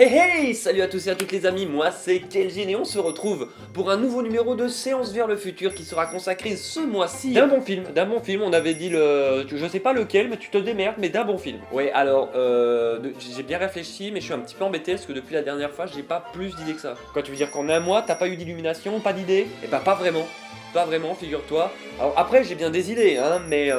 Hey hey! Salut à tous et à toutes les amis, moi c'est Kelvin et on se retrouve pour un nouveau numéro de Séance vers le futur qui sera consacré ce mois-ci d'un bon film, on avait dit je sais pas lequel mais tu te démerdes, mais d'un bon film. Ouais alors, j'ai bien réfléchi mais je suis un petit peu embêté parce que depuis la dernière fois j'ai pas plus d'idées que ça. Quoi, tu veux dire qu'en un mois t'as pas eu d'illumination, pas d'idées? Eh bah pas vraiment. Pas vraiment, figure-toi. Alors après, j'ai bien des idées, hein, mais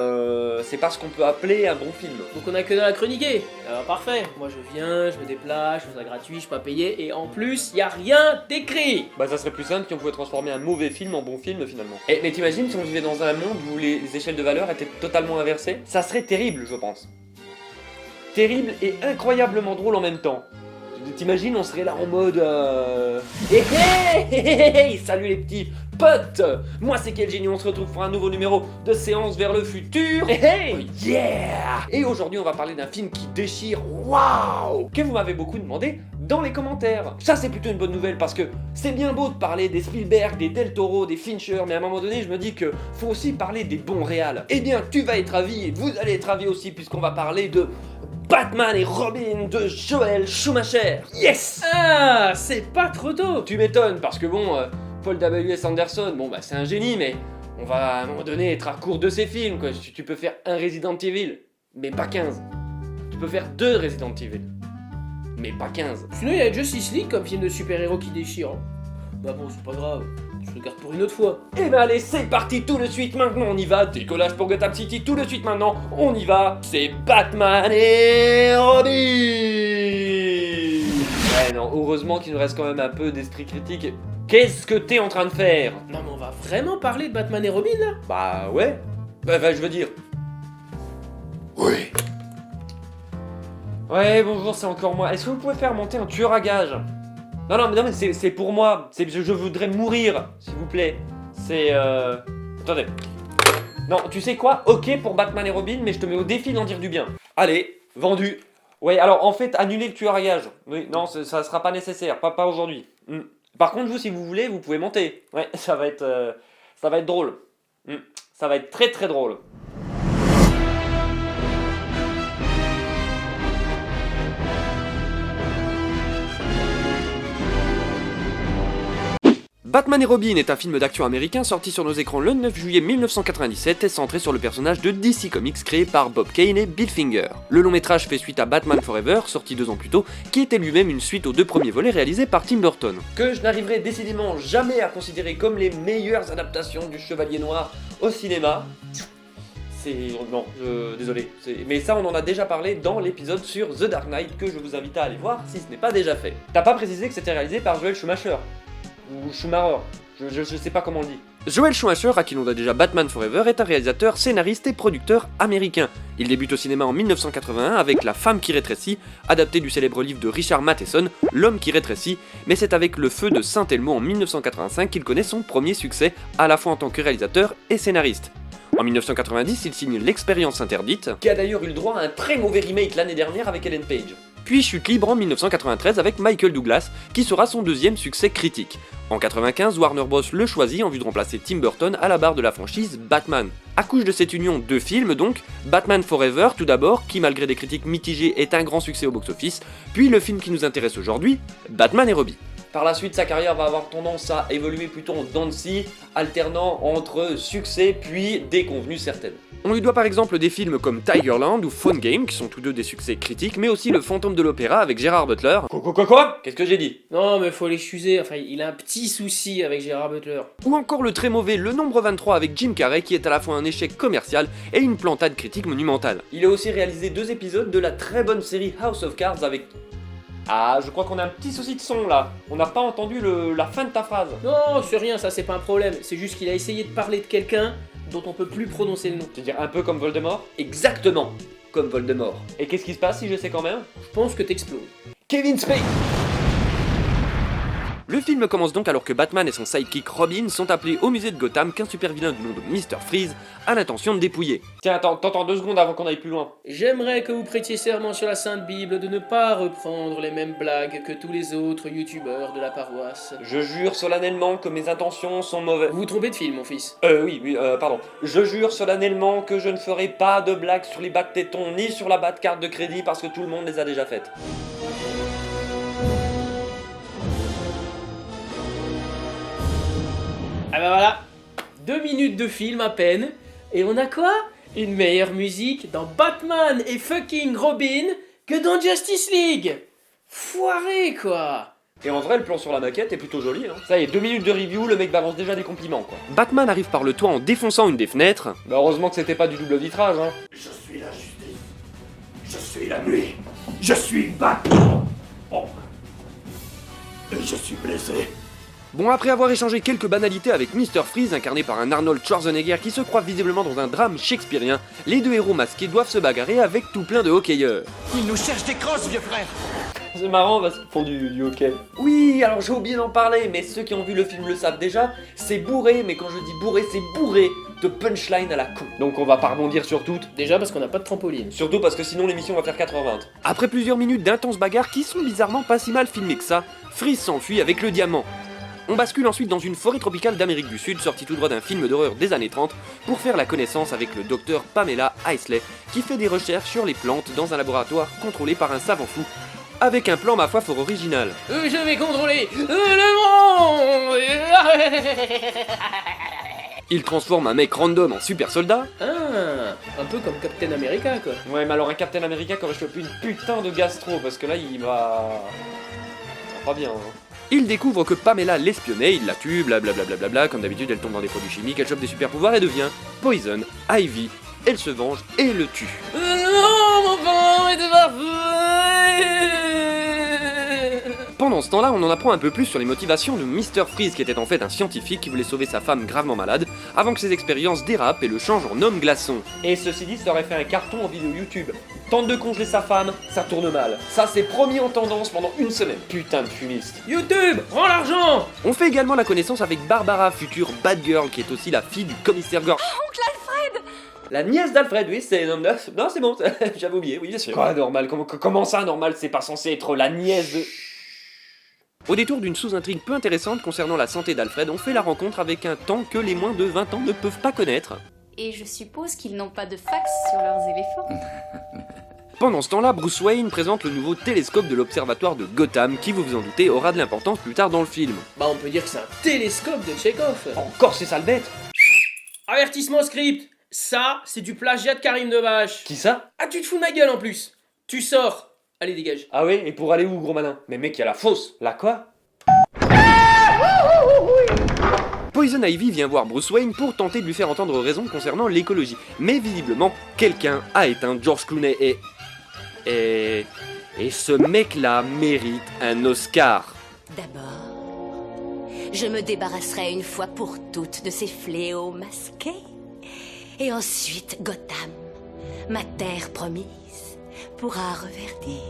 c'est pas ce qu'on peut appeler un bon film. Donc on a que dans la chroniquer. Alors parfait, moi je viens, je me déplace, je fais ça gratuit, je suis pas payé, et en plus, y a rien d'écrit. Bah ça serait plus simple si on pouvait transformer un mauvais film en bon film finalement. Mais t'imagines si on vivait dans un monde où les échelles de valeur étaient totalement inversées? Ça serait terrible, je pense. Terrible et incroyablement drôle en même temps. T'imagines, on serait là en mode hey, salut les petits potes. Moi c'est Kelvin et on se retrouve pour un nouveau numéro de Séance vers le futur. Hey, yeah. Et aujourd'hui on va parler d'un film qui déchire, waouh, que vous m'avez beaucoup demandé dans les commentaires. Ça c'est plutôt une bonne nouvelle parce que c'est bien beau de parler des Spielberg, des Del Toro, des Fincher, mais à un moment donné je me dis que faut aussi parler des bons réals. Eh bien tu vas être ravi et vous allez être ravis aussi puisqu'on va parler de Batman et Robin de Joel Schumacher. Yes. Ah, c'est pas trop tôt. Tu m'étonnes parce que bon, Paul W.S. Anderson, bon bah c'est un génie, mais on va à un moment donné être à court de ses films quoi. Tu peux faire un Resident Evil, mais pas 15. Tu peux faire 2 Resident Evil, mais pas 15. Sinon il y a Justice League comme film de super-héros qui déchire. Bah bon, c'est pas grave, je regarde pour une autre fois. Eh ben allez, c'est parti tout de suite maintenant, on y va. Décollage pour Gotham City tout de suite maintenant, on y va. C'est Batman et Robin. Ouais non, heureusement qu'il nous reste quand même un peu d'esprit critique. Qu'est-ce que t'es en train de faire? Non mais on va vraiment parler de Batman et Robin là? Bah ouais. Bah je veux dire... Oui. Ouais, bonjour, c'est encore moi. Est-ce que vous pouvez faire monter un tueur à gages? Non mais c'est pour moi. Je voudrais mourir, s'il vous plaît. C'est Attendez. Non, tu sais quoi? Ok pour Batman et Robin, mais je te mets au défi d'en dire du bien. Allez, vendu. Ouais, alors en fait, annulez le tueur à gages. Oui, non, ça sera pas nécessaire, pas aujourd'hui. Par contre, vous, si vous voulez, vous pouvez monter. Ouais, ça va être drôle. Ça va être très très drôle. Batman et Robin est un film d'action américain sorti sur nos écrans le 9 juillet 1997 et centré sur le personnage de DC Comics créé par Bob Kane et Bill Finger. Le long métrage fait suite à Batman Forever, sorti 2 ans plus tôt, qui était lui-même une suite aux 2 premiers volets réalisés par Tim Burton. Que je n'arriverai décidément jamais à considérer comme les meilleures adaptations du Chevalier Noir au cinéma. Désolé. Mais ça, on en a déjà parlé dans l'épisode sur The Dark Knight que je vous invite à aller voir si ce n'est pas déjà fait. T'as pas précisé que c'était réalisé par Joel Schumacher. Ou Schumacher, je sais pas comment on le dit. Joel Schumacher, à qui l'on a déjà Batman Forever, est un réalisateur, scénariste et producteur américain. Il débute au cinéma en 1981 avec La femme qui rétrécit, adapté du célèbre livre de Richard Matheson, L'homme qui rétrécit, mais c'est avec Le feu de Saint-Elmo en 1985 qu'il connaît son premier succès, à la fois en tant que réalisateur et scénariste. En 1990, il signe L'Expérience interdite, qui a d'ailleurs eu le droit à un très mauvais remake l'année dernière avec Ellen Page. Puis Chute libre en 1993 avec Michael Douglas, qui sera son 2e succès critique. En 1995, Warner Bros le choisit en vue de remplacer Tim Burton à la barre de la franchise Batman. Accouche de cette union 2 films donc, Batman Forever tout d'abord, qui malgré des critiques mitigées est un grand succès au box-office, puis le film qui nous intéresse aujourd'hui, Batman et Robin. Par la suite, sa carrière va avoir tendance à évoluer plutôt en dents de scie, alternant entre succès puis déconvenues certaines. On lui doit par exemple des films comme Tigerland ou Phone Game, qui sont tous 2 des succès critiques, mais aussi Le Fantôme de l'Opéra avec Gérard Butler. Quoi? Qu'est-ce que j'ai dit? Non mais faut l'excuser, enfin il a un petit souci avec Gérard Butler. Ou encore le très mauvais Le Nombre 23 avec Jim Carrey, qui est à la fois un échec commercial et une plantade critique monumentale. Il a aussi réalisé 2 épisodes de la très bonne série House of Cards avec... Ah, je crois qu'on a un petit souci de son là. On n'a pas entendu la fin de ta phrase. Non, c'est rien, ça c'est pas un problème. C'est juste qu'il a essayé de parler de quelqu'un dont on peut plus prononcer le nom. Tu veux dire un peu comme Voldemort? Exactement, comme Voldemort. Et qu'est-ce qui se passe si je sais quand même? Je pense que t'exploses. Kevin Spacey. Le film commence donc alors que Batman et son sidekick Robin sont appelés au musée de Gotham qu'un super vilain du nom de Mr. Freeze a l'intention de dépouiller. Tiens, t'entends 2 secondes avant qu'on aille plus loin. J'aimerais que vous prêtiez serment sur la Sainte Bible de ne pas reprendre les mêmes blagues que tous les autres youtubeurs de la paroisse. Je jure solennellement que mes intentions sont mauvaises. Vous vous trompez de film, mon fils. Pardon. Je jure solennellement que je ne ferai pas de blagues sur les bas de tétons ni sur la bas de carte de crédit parce que tout le monde les a déjà faites. Ah bah voilà, 2 minutes de film à peine, et on a quoi? Une meilleure musique dans Batman et fucking Robin que dans Justice League. Foiré quoi. Et en vrai, le plan sur la maquette est plutôt joli, hein. Ça y est, 2 minutes de review, le mec balance déjà des compliments, quoi. Batman arrive par le toit en défonçant une des fenêtres. Bah heureusement que c'était pas du double vitrage, hein. Je suis la justice. Je suis la nuit. Je suis Batman. Oh. Et je suis blessé. Bon, après avoir échangé quelques banalités avec Mr. Freeze, incarné par un Arnold Schwarzenegger qui se croit visiblement dans un drame shakespearien, les deux héros masqués doivent se bagarrer avec tout plein de hockeyeurs. Ils nous cherchent des crosses, vieux frère. C'est marrant parce qu'ils font du hockey. Oui, alors j'ai oublié d'en parler, mais ceux qui ont vu le film le savent déjà, c'est bourré, mais quand je dis bourré, c'est bourré de punchline à la con. Donc on va pas rebondir sur toutes. Déjà parce qu'on n'a pas de trampoline. Surtout parce que sinon l'émission va faire 4h20. Après plusieurs minutes d'intenses bagarres qui sont bizarrement pas si mal filmées que ça, Freeze s'enfuit avec le diamant. On bascule ensuite dans une forêt tropicale d'Amérique du Sud, sortie tout droit d'un film d'horreur des années 30, pour faire la connaissance avec le docteur Pamela Isley, qui fait des recherches sur les plantes dans un laboratoire contrôlé par un savant fou, avec un plan ma foi fort original. Je vais contrôler le monde. Il transforme un mec random en super soldat. Ah, un peu comme Captain America quoi. Ouais, mais alors un Captain America qui aurait chopé une putain de gastro, parce que là il va... pas bien, hein. Il découvre que Pamela l'espionnait, il la tue, blablabla, comme d'habitude elle tombe dans des produits chimiques, elle chope des super pouvoirs et devient Poison Ivy. Elle se venge et le tue. Non, mon plan est parfait. Pendant ce temps-là, on en apprend un peu plus sur les motivations de Mr. Freeze, qui était en fait un scientifique qui voulait sauver sa femme gravement malade, avant que ses expériences dérapent et le changent en homme glaçon. Et ceci dit, ça aurait fait un carton en vidéo YouTube. Tente de congeler sa femme, ça tourne mal. Ça c'est promis en tendance pendant une semaine. Putain de fumiste. YouTube, rends l'argent. On fait également la connaissance avec Barbara, future Bad Girl, qui est aussi la fille du commissaire Gordon. Oncle Alfred! La nièce d'Alfred, oui, c'est... Non, c'est bon, j'avais oublié, oui, bien sûr. Quoi, normal? Comment ça, normal? C'est pas censé être la nièce de... Au détour d'une sous-intrigue peu intéressante concernant la santé d'Alfred, on fait la rencontre avec un temps que les moins de 20 ans ne peuvent pas connaître. Et je suppose qu'ils n'ont pas de fax sur leurs éléphants. Pendant ce temps-là, Bruce Wayne présente le nouveau télescope de l'observatoire de Gotham, qui, vous vous en doutez, aura de l'importance plus tard dans le film. Bah on peut dire que c'est un télescope de Chekhov. Encore ces sales bêtes! Avertissement script. Ça, c'est du plagiat de Karim Debache. Qui ça? Ah, tu te fous de ma gueule en plus. Tu sors. Allez, dégage. Ah oui, et pour aller où, gros malin? Mais mec, il y a la fosse. La quoi? Poison Ivy vient voir Bruce Wayne pour tenter de lui faire entendre raison concernant l'écologie. Mais visiblement, quelqu'un a éteint George Clooney et ce mec-là mérite un Oscar. D'abord, je me débarrasserai une fois pour toutes de ces fléaux masqués. Et ensuite, Gotham, ma terre promise, pourra reverdir.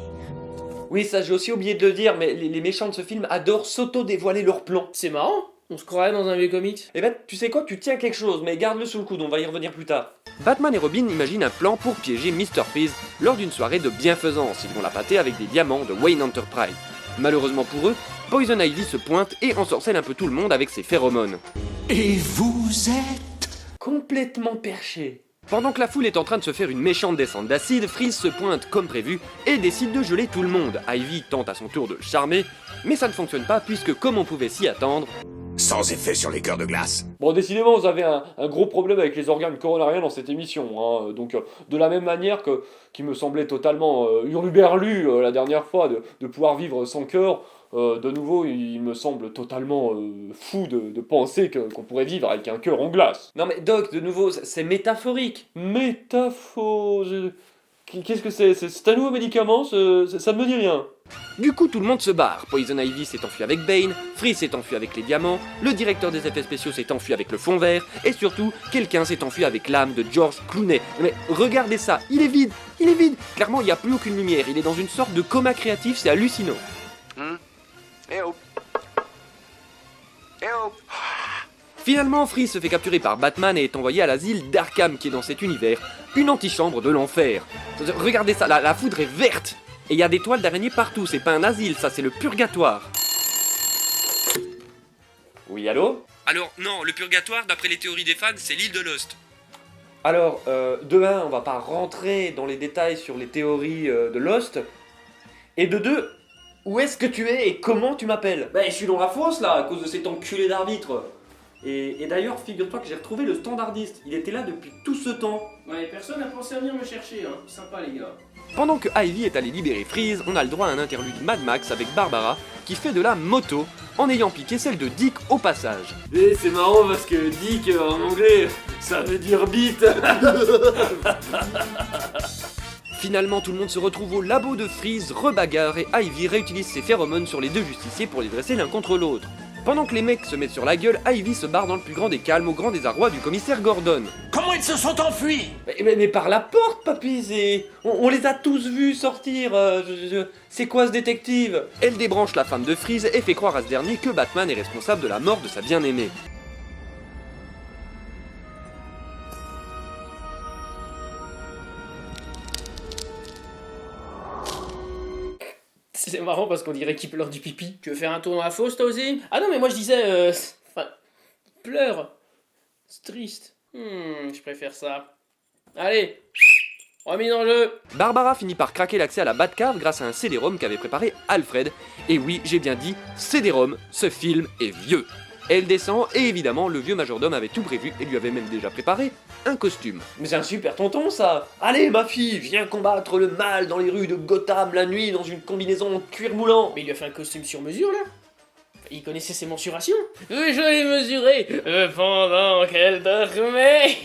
Oui, ça j'ai aussi oublié de le dire, mais les méchants de ce film adorent s'auto-dévoiler leurs plans. C'est marrant. On se croirait dans un vieux comics. Eh ben, tu sais quoi, tu tiens quelque chose, mais garde-le sous le coude, on va y revenir plus tard. Batman et Robin imaginent un plan pour piéger Mr. Freeze lors d'une soirée de bienfaisance. Ils vont la pâter avec des diamants de Wayne Enterprise. Malheureusement pour eux, Poison Ivy se pointe et ensorcelle un peu tout le monde avec ses phéromones. Et vous êtes... Complètement perché. Pendant que la foule est en train de se faire une méchante descente d'acide, Freeze se pointe comme prévu et décide de geler tout le monde. Ivy tente à son tour de le charmer, mais ça ne fonctionne pas puisque, comme on pouvait s'y attendre, sans effet sur les cœurs de glace. bon, décidément, vous avez un gros problème avec les organes coronariens dans cette émission, hein. Donc, de la même manière que, qui me semblait totalement hurluberlu la dernière fois de pouvoir vivre sans cœur, de nouveau, il me semble totalement fou de penser qu'on pourrait vivre avec un cœur en glace. Non mais Doc, de nouveau, c'est métaphorique. Qu'est-ce que c'est? C'est un nouveau médicament? Ça ne me dit rien. Du coup, tout le monde se barre. Poison Ivy s'est enfui avec Bane, Freeze s'est enfui avec les diamants, le directeur des effets spéciaux s'est enfui avec le fond vert, et surtout, quelqu'un s'est enfui avec l'âme de George Clooney. Mais regardez ça, il est vide. Clairement, il n'y a plus aucune lumière, il est dans une sorte de coma créatif, c'est hallucinant. Eh oh. Finalement, Freeze se fait capturer par Batman et est envoyé à l'asile d'Arkham, qui est dans cet univers, une antichambre de l'enfer. Regardez ça, la foudre est verte. Et il y a des toiles d'araignée partout, c'est pas un asile, ça c'est le purgatoire. Oui, allô? Alors, non, le purgatoire, d'après les théories des fans, c'est l'île de Lost. Alors, de un, on va pas rentrer dans les détails sur les théories de Lost. Et de deux, où est-ce que tu es et comment tu m'appelles? Bah, je suis dans la fosse là, à cause de cet enculé d'arbitre. Et d'ailleurs, figure-toi que j'ai retrouvé le standardiste. Il était là depuis tout ce temps. Ouais, personne n'a pensé à venir me chercher, hein. Sympa les gars. Pendant que Ivy est allé libérer Freeze, on a le droit à un interlude Mad Max avec Barbara qui fait de la moto en ayant piqué celle de Dick au passage. Et c'est marrant parce que Dick en anglais, ça veut dire bite. Finalement, tout le monde se retrouve au labo de Freeze, rebagarre et Ivy réutilise ses phéromones sur les deux justiciers pour les dresser l'un contre l'autre. Pendant que les mecs se mettent sur la gueule, Ivy se barre dans le plus grand des calmes au grand désarroi du commissaire Gordon. Comment ils se sont enfuis? Mais par la porte, papy, on les a tous vus sortir. C'est quoi ce détective? Elle débranche la femme de Freeze et fait croire à ce dernier que Batman est responsable de la mort de sa bien-aimée. C'est marrant parce qu'on dirait qu'il pleure du pipi. Tu veux faire un tour dans la fosse, toi aussi? Ah non, mais moi je disais. Enfin. Pleure. C'est triste. Je préfère ça. Allez. Remis en jeu. Barbara finit par craquer l'accès à la Batcave grâce à un CD-ROM qu'avait préparé Alfred. Et oui, j'ai bien dit CD-ROM, ce film est vieux. Elle descend et évidemment le vieux majordome avait tout prévu et lui avait même déjà préparé un costume. Mais c'est un super tonton ça. Allez ma fille, viens combattre le mal dans les rues de Gotham la nuit dans une combinaison en cuir moulant. Mais il lui a fait un costume sur mesure là. Il connaissait ses mensurations. Oui, je l'ai mesuré pendant qu'elle dormait.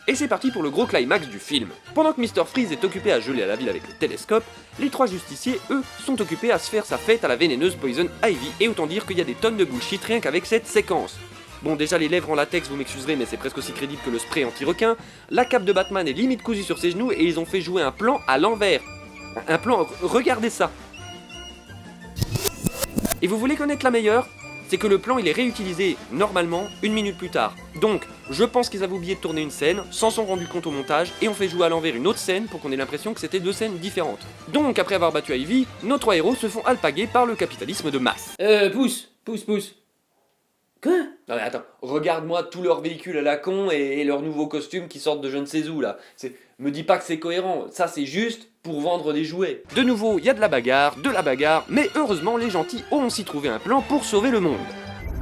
Et c'est parti pour le gros climax du film. Pendant que Mr. Freeze est occupé à geler à la ville avec le télescope, les trois justiciers, eux, sont occupés à se faire sa fête à la vénéneuse Poison Ivy, et autant dire qu'il y a des tonnes de bullshit rien qu'avec cette séquence. Bon, déjà les lèvres en latex, vous m'excuserez, mais c'est presque aussi crédible que le spray anti-requin. La cape de Batman est limite cousue sur ses genoux et ils ont fait jouer un plan à l'envers. Un plan, regardez ça. Et vous voulez connaître la meilleure? C'est que le plan il est réutilisé normalement 1 minute plus tard. Donc, je pense qu'ils avaient oublié de tourner une scène, s'en sont rendus compte au montage, et on fait jouer à l'envers une autre scène pour qu'on ait l'impression que c'était deux scènes différentes. Donc, après avoir battu Ivy, nos trois héros se font alpaguer par le capitalisme de masse. Pousse. Quoi? Non mais attends, regarde-moi tous leurs véhicules à la con et leurs nouveaux costumes qui sortent de je ne sais où là. Me dis pas que c'est cohérent, ça c'est juste pour vendre des jouets. De nouveau, il y a de la bagarre, mais heureusement les gentils ont aussi trouvé un plan pour sauver le monde.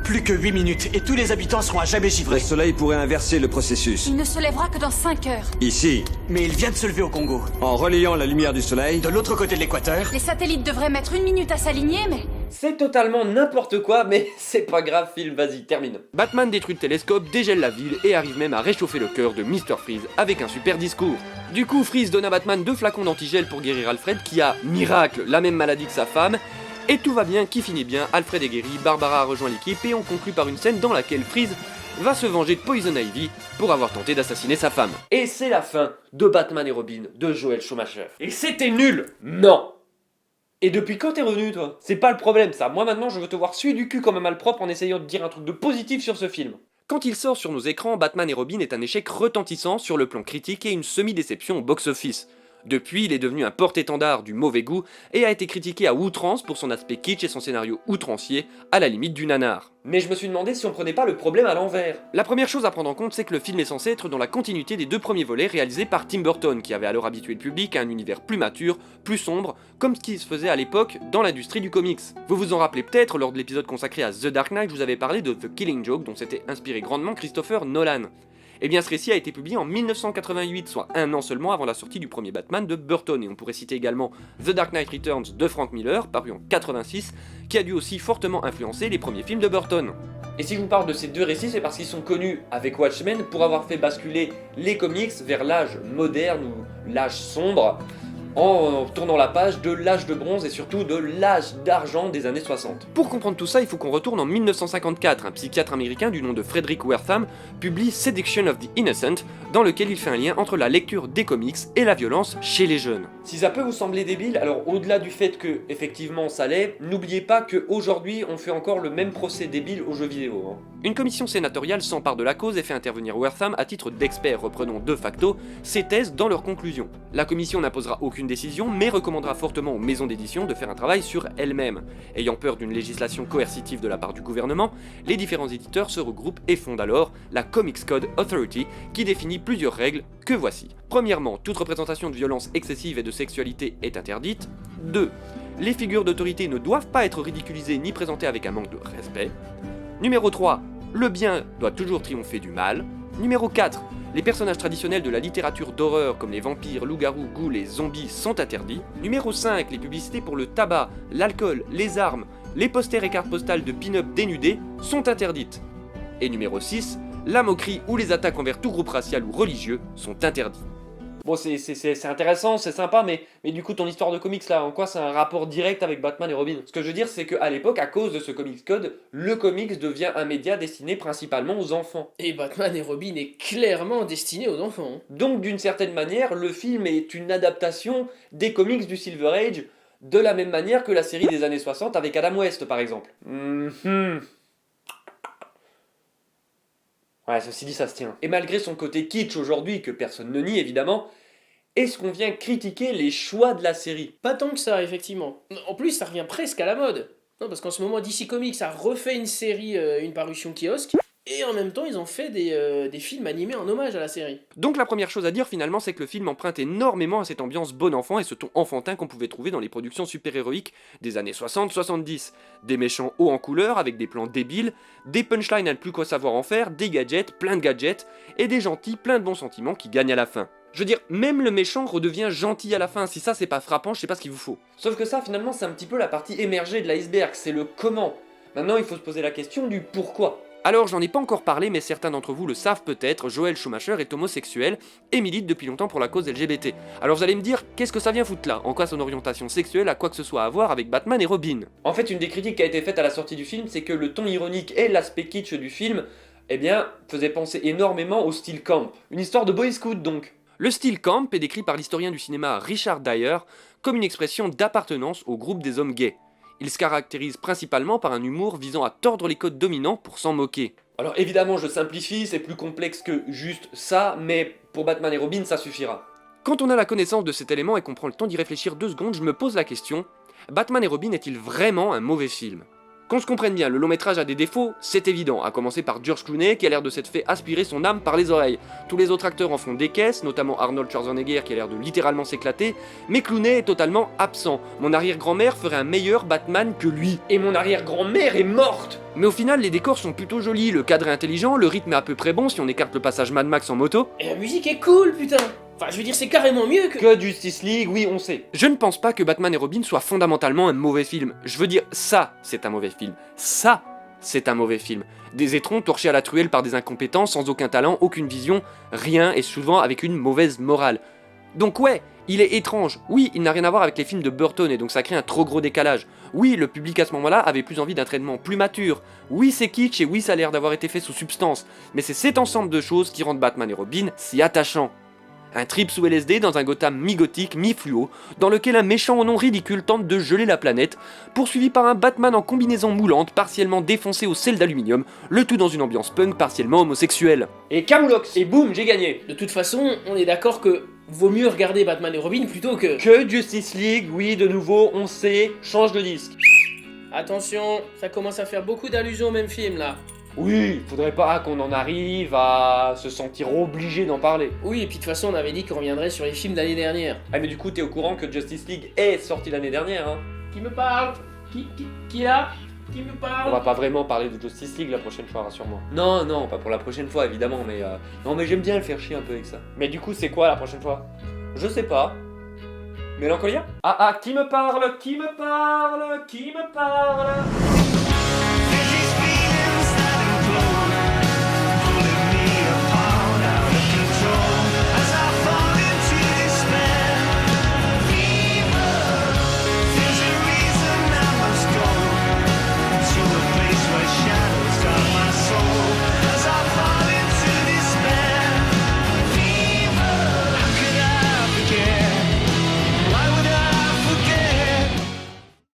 Plus que 8 minutes et tous les habitants seront à jamais Le givrés. soleil pourrait inverser le processus. Il ne se lèvera que dans 5 heures. Ici, Mais il vient de se lever au Congo. en relayant la lumière du soleil, De l'autre côté de l'équateur, Les satellites devraient mettre 1 minute à s'aligner, mais... C'est totalement n'importe quoi, mais c'est pas grave, film, vas-y, termine. Batman détruit le télescope, dégèle la ville et arrive même à réchauffer le cœur de Mr. Freeze avec un super discours. Du coup, Freeze donne à Batman 2 flacons d'antigel pour guérir Alfred qui a, miracle, la même maladie que sa femme. Et tout va bien, qui finit bien, Alfred est guéri, Barbara a rejoint l'équipe et on conclut par une scène dans laquelle Freeze va se venger de Poison Ivy pour avoir tenté d'assassiner sa femme. Et c'est la fin de Batman et Robin de Joel Schumacher. Et c'était nul! Non! Et depuis quand t'es revenu toi? C'est pas le problème ça, moi maintenant je veux te voir suer du cul comme un malpropre en essayant de dire un truc de positif sur ce film. Quand il sort sur nos écrans, Batman et Robin est un échec retentissant sur le plan critique et une semi-déception au box-office. Depuis, il est devenu un porte-étendard du mauvais goût et a été critiqué à outrance pour son aspect kitsch et son scénario outrancier, à la limite du nanar. Mais je me suis demandé si on prenait pas le problème à l'envers. La première chose à prendre en compte, c'est que le film est censé être dans la continuité des 2 premiers volets réalisés par Tim Burton, qui avait alors habitué le public à un univers plus mature, plus sombre, comme ce qui se faisait à l'époque dans l'industrie du comics. Vous vous en rappelez peut-être, lors de l'épisode consacré à The Dark Knight, je vous avais parlé de The Killing Joke, dont s'était inspiré grandement Christopher Nolan. Eh bien ce récit a été publié en 1988, soit 1 an seulement avant la sortie du premier Batman de Burton, et on pourrait citer également The Dark Knight Returns de Frank Miller, paru en 86, qui a dû aussi fortement influencer les premiers films de Burton. Et si je vous parle de ces 2 récits, c'est parce qu'ils sont connus avec Watchmen pour avoir fait basculer les comics vers l'âge moderne ou l'âge sombre, en tournant la page de l'âge de bronze et surtout de l'âge d'argent des années 60. Pour comprendre tout ça, il faut qu'on retourne en 1954, un psychiatre américain du nom de Frederick Wertham publie Seduction of the Innocent, dans lequel il fait un lien entre la lecture des comics et la violence chez les jeunes. Si ça peut vous sembler débile, alors au-delà du fait que, effectivement, ça l'est, n'oubliez pas qu'aujourd'hui, on fait encore le même procès débile aux jeux vidéo. Hein. Une commission sénatoriale s'empare de la cause et fait intervenir Wertham à titre d'expert, reprenant de facto ses thèses dans leurs conclusions. La commission n'imposera aucune décision, mais recommandera fortement aux maisons d'édition de faire un travail sur elles-mêmes. Ayant peur d'une législation coercitive de la part du gouvernement, les différents éditeurs se regroupent et fondent alors la Comics Code Authority, qui définit plusieurs règles que voici. Premièrement, toute représentation de violence excessive et de sexualité est interdite. 2. les figures d'autorité ne doivent pas être ridiculisées ni présentées avec un manque de respect. Numéro 3, le bien doit toujours triompher du mal. Numéro 4, les personnages traditionnels de la littérature d'horreur comme les vampires, loups-garous, ghouls et zombies sont interdits. Numéro 5, les publicités pour le tabac, l'alcool, les armes, les posters et cartes postales de pin-up dénudés sont interdites. Et numéro 6, la moquerie ou les attaques envers tout groupe racial ou religieux sont interdits. Bon, c'est intéressant, c'est sympa, mais du coup, ton histoire de comics là, en quoi c'est un rapport direct avec Batman et Robin? Ce que je veux dire, c'est qu'à l'époque, à cause de ce comics code, le comics devient un média destiné principalement aux enfants. Et Batman et Robin est clairement destiné aux enfants. Hein. Donc, d'une certaine manière, le film est une adaptation des comics du Silver Age, de la même manière que la série des années 60 avec Adam West, par exemple. Ouais, ceci dit, ça se tient. Et malgré son côté kitsch aujourd'hui, que personne ne nie évidemment, est-ce qu'on vient critiquer les choix de la série? Pas tant que ça, effectivement. En plus, ça revient presque à la mode. Non, parce qu'en ce moment, DC Comics a refait une série, une parution kiosque, et en même temps, ils ont fait des films animés en hommage à la série. Donc la première chose à dire finalement, c'est que le film emprunte énormément à cette ambiance bon enfant et ce ton enfantin qu'on pouvait trouver dans les productions super-héroïques des années 60-70. Des méchants hauts en couleur avec des plans débiles, des punchlines à ne plus quoi savoir en faire, des gadgets, plein de gadgets, et des gentils plein de bons sentiments qui gagnent à la fin. Je veux dire, même le méchant redevient gentil à la fin, si ça c'est pas frappant, je sais pas ce qu'il vous faut. Sauf que ça finalement c'est un petit peu la partie émergée de l'iceberg, c'est le comment. Maintenant il faut se poser la question du pourquoi. Alors j'en ai pas encore parlé, mais certains d'entre vous le savent peut-être, Joel Schumacher est homosexuel et milite depuis longtemps pour la cause LGBT. Alors vous allez me dire, qu'est-ce que ça vient foutre là? En quoi son orientation sexuelle a quoi que ce soit à voir avec Batman et Robin? En fait, une des critiques qui a été faite à la sortie du film, c'est que le ton ironique et l'aspect kitsch du film, eh bien, faisait penser énormément au style camp. Une histoire de boy scout donc. Le style camp est décrit par l'historien du cinéma Richard Dyer comme une expression d'appartenance au groupe des hommes gays. Il se caractérise principalement par un humour visant à tordre les codes dominants pour s'en moquer. Alors évidemment je simplifie, c'est plus complexe que juste ça, mais pour Batman et Robin ça suffira. Quand on a la connaissance de cet élément et qu'on prend le temps d'y réfléchir 2 secondes, je me pose la question, Batman et Robin est-il vraiment un mauvais film? Qu'on se comprenne bien, le long métrage a des défauts, c'est évident, à commencer par George Clooney qui a l'air de s'être fait aspirer son âme par les oreilles. Tous les autres acteurs en font des caisses, notamment Arnold Schwarzenegger qui a l'air de littéralement s'éclater, mais Clooney est totalement absent. Mon arrière-grand-mère ferait un meilleur Batman que lui. Et mon arrière-grand-mère est morte! Mais au final, les décors sont plutôt jolis, le cadre est intelligent, le rythme est à peu près bon si on écarte le passage Mad Max en moto. Et la musique est cool, putain! Enfin, je veux dire, c'est carrément mieux que Justice League, oui, on sait. Je ne pense pas que Batman et Robin soit fondamentalement un mauvais film. Je veux dire, ça, c'est un mauvais film. Ça, c'est un mauvais film. Des étrons torchés à la truelle par des incompétents, sans aucun talent, aucune vision, rien, et souvent avec une mauvaise morale. Donc ouais, il est étrange. Oui, il n'a rien à voir avec les films de Burton, et donc ça crée un trop gros décalage. Oui, le public à ce moment-là avait plus envie d'un traitement plus mature. Oui, c'est kitsch, et oui, ça a l'air d'avoir été fait sous substance. Mais c'est cet ensemble de choses qui rendent Batman et Robin si attachants. Un trip sous LSD dans un Gotham mi-gothique, mi-fluo, dans lequel un méchant au nom ridicule tente de geler la planète, poursuivi par un Batman en combinaison moulante, partiellement défoncé au sel d'aluminium, le tout dans une ambiance punk partiellement homosexuelle. Et Camoulox, et boum, j'ai gagné. De toute façon, on est d'accord que vaut mieux regarder Batman et Robin plutôt que Justice League, oui, de nouveau, on sait, change de disque. Attention, ça commence à faire beaucoup d'allusions au même film là. Oui, faudrait pas qu'on en arrive à se sentir obligé d'en parler. Oui, et puis de toute façon, on avait dit qu'on reviendrait sur les films d'année dernière. Ah mais du coup, t'es au courant que Justice League est sorti l'année dernière, hein? Qui me parle? Qui est là? Qui me parle? On va pas vraiment parler de Justice League la prochaine fois, rassure-moi. Non, pas pour la prochaine fois, évidemment, mais... Non, mais j'aime bien le faire chier un peu avec ça. Mais du coup, c'est quoi la prochaine fois? Je sais pas. Mélancolia? Ah, qui me parle? Qui me parle? Qui me parle?